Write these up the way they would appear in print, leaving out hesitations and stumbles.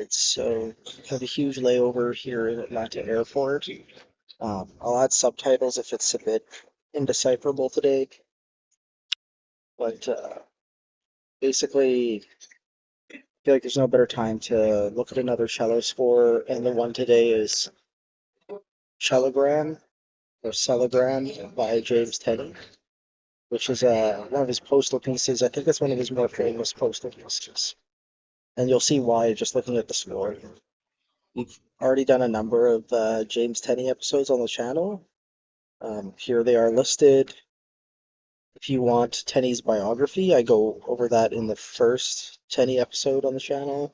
Alright, so I have a huge layover here in Atlanta Airport. I'll add subtitles if it's a bit indecipherable today, but basically, I feel like there's no better time to look at another cello score, and the one today is Cellogram or Cellogram by James Tenney, which is one of his postal pieces. I think it's one of his more famous postal pieces, and you'll see why just looking at the score. We've already done a number of James Tenney episodes on the channel. Here they are listed. If you want Tenney's biography, I go over that in the first Tenney episode on the channel,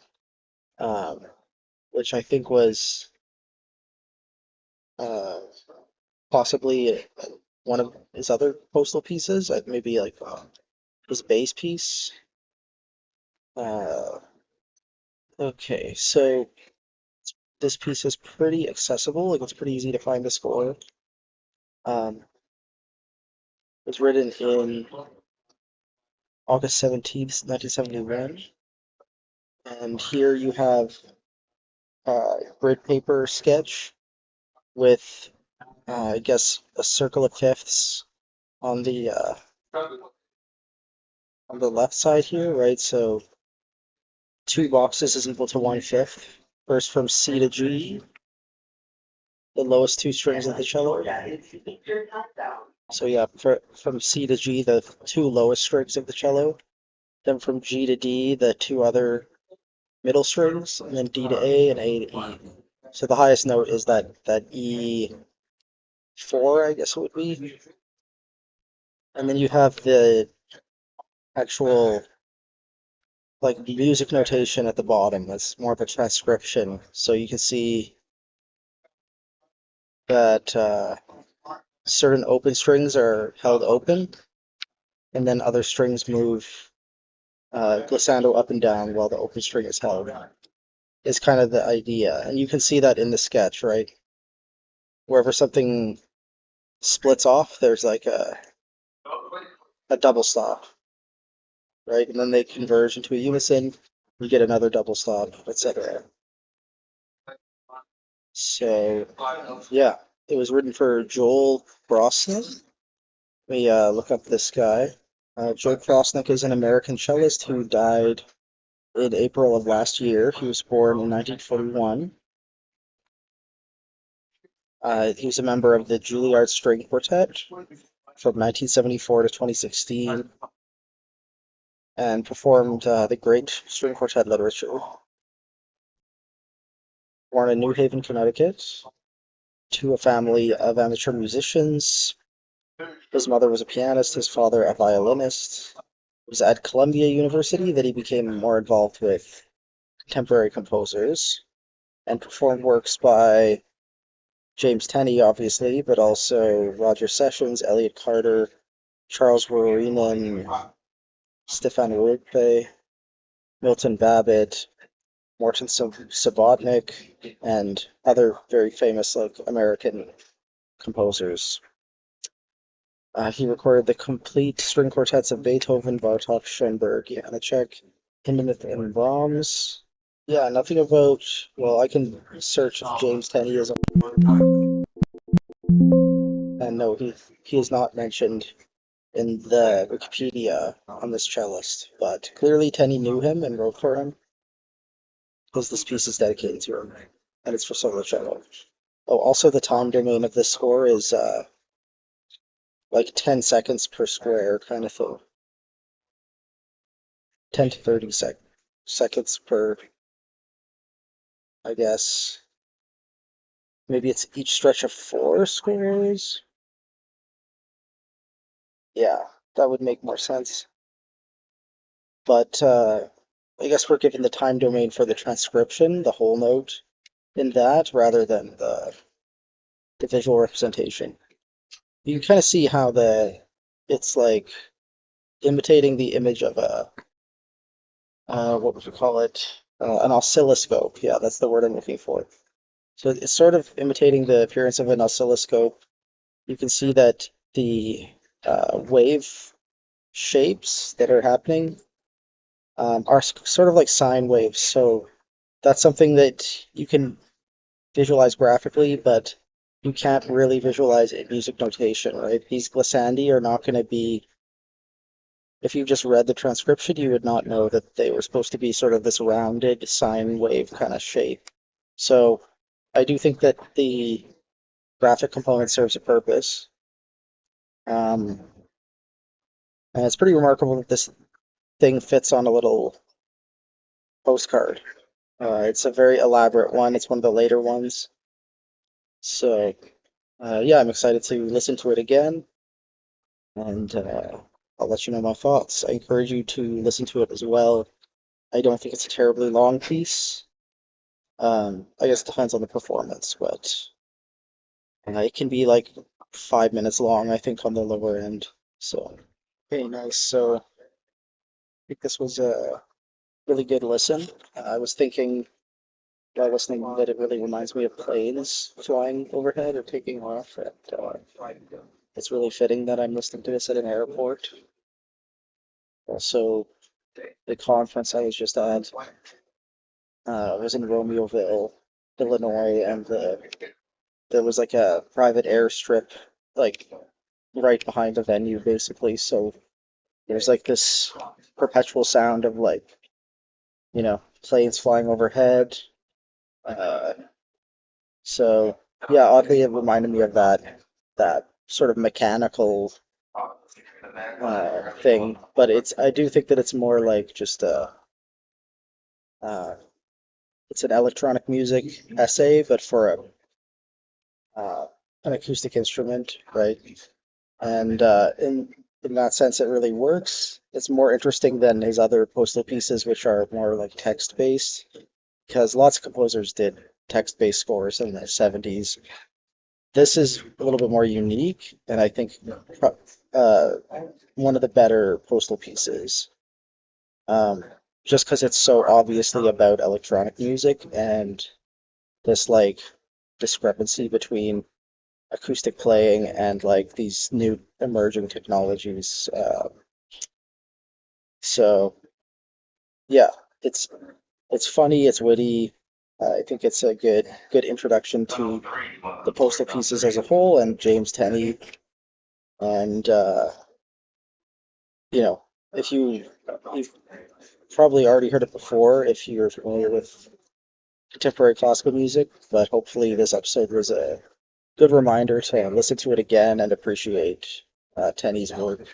um, which I think was uh, possibly one of his other postal pieces, maybe like his bass piece. Uh, okay, so this piece is pretty accessible, like it's pretty easy to find the score. It was written in August 17th, 1971. And here you have a grid paper sketch with, I guess, a circle of fifths on the left side here, right? So two boxes is equal to 1/5. First from C to G, the lowest two strings of the cello. So yeah, from C to G, the two lowest strings of the cello. Then from G to D, the two other middle strings, and then D to A and A to E. So the highest note is that E4, I guess it would be. And then you have the actual like music notation at the bottom. That's more of a transcription. So you can see that certain open strings are held open, and then other strings move glissando up and down while the open string is held. Is kind of the idea, and you can see that in the sketch, right? Wherever something splits off, there's like a double stop, right? And then they converge into a unison. You get another double stop, etc. So, yeah, it was written for Joel Krosnick. Let me look up this guy. Joel Krosnick is an American cellist who died in April of last year. He was born in 1941. He was a member of the Juilliard String Quartet from 1974 to 2016 and performed the great string quartet literature. Born in New Haven, Connecticut, to a family of amateur musicians. His mother was a pianist, his father a violinist. It was at Columbia University that he became more involved with contemporary composers and performed works by James Tenney, obviously, but also Roger Sessions, Elliott Carter, Charles Wuorinen, Stefan Rudpe, Milton Babbitt, Morton Subotnick, and other very famous like American composers. He recorded the complete string quartets of Beethoven, Bartok, Schoenberg, Janacek, Hindemith, and Brahms. Yeah, nothing about. Well, I can search if James Tenney is, and no, he is not mentioned in the Wikipedia on this cellist. But clearly, Tenney knew him and wrote for him, because this piece is dedicated to him, and it's for solo cello. Oh, also the time domain of this score is like 10 seconds per square kind of thing. 10 to 30 seconds per, I guess. Maybe it's each stretch of 4 squares. Yeah, that would make more sense. But I guess we're given the time domain for the transcription, the whole note in that, rather than the visual representation. You can kind of see how it's like imitating the image of a what would you call it? An oscilloscope. Yeah, that's the word I'm looking for. So it's sort of imitating the appearance of an oscilloscope. You can see that the wave shapes that are happening are sort of like sine waves. So that's something that you can visualize graphically, but you can't really visualize in music notation, right? These glissandi are not going to be, if you just read the transcription, you would not know that they were supposed to be sort of this rounded sine wave kind of shape. So I do think that the graphic component serves a purpose. Um, and it's pretty remarkable that this thing fits on a little postcard. It's a very elaborate one. It's one of the later ones. So, yeah, I'm excited to listen to it again, and I'll let you know my thoughts. I encourage you to listen to it as well. I don't think it's a terribly long piece. I guess it depends on the performance, but it can be like 5 minutes long, I think, on the lower end. So, okay, nice. So, I think this was a really good listen. I was thinking while listening that it really reminds me of planes flying overhead or taking off. And it's really fitting that I'm listening to this at an airport. Also, the conference I was just at was in Romeoville, Illinois, and there was like a private airstrip like right behind the venue, basically. So there's like this perpetual sound of like, planes flying overhead. Uh, so yeah, oddly, it reminded me of that sort of mechanical thing, but I do think that it's more like just uh, it's an electronic music essay, but for an acoustic instrument, right? And in that sense, it really works. It's more interesting than his other postal pieces, which are more like text based, because lots of composers did text based scores in the 70s. This is a little bit more unique, and I think uh, one of the better postal pieces. Um, just because it's so obviously about electronic music and this like discrepancy between acoustic playing and like these new emerging technologies. So yeah, it's it's funny, it's witty. I think it's a good introduction to the postal pieces as a whole and James Tenney. And you know, if you've probably already heard it before if you're familiar with contemporary classical music, but hopefully this episode was a good reminder to listen to it again and appreciate Tenney's work.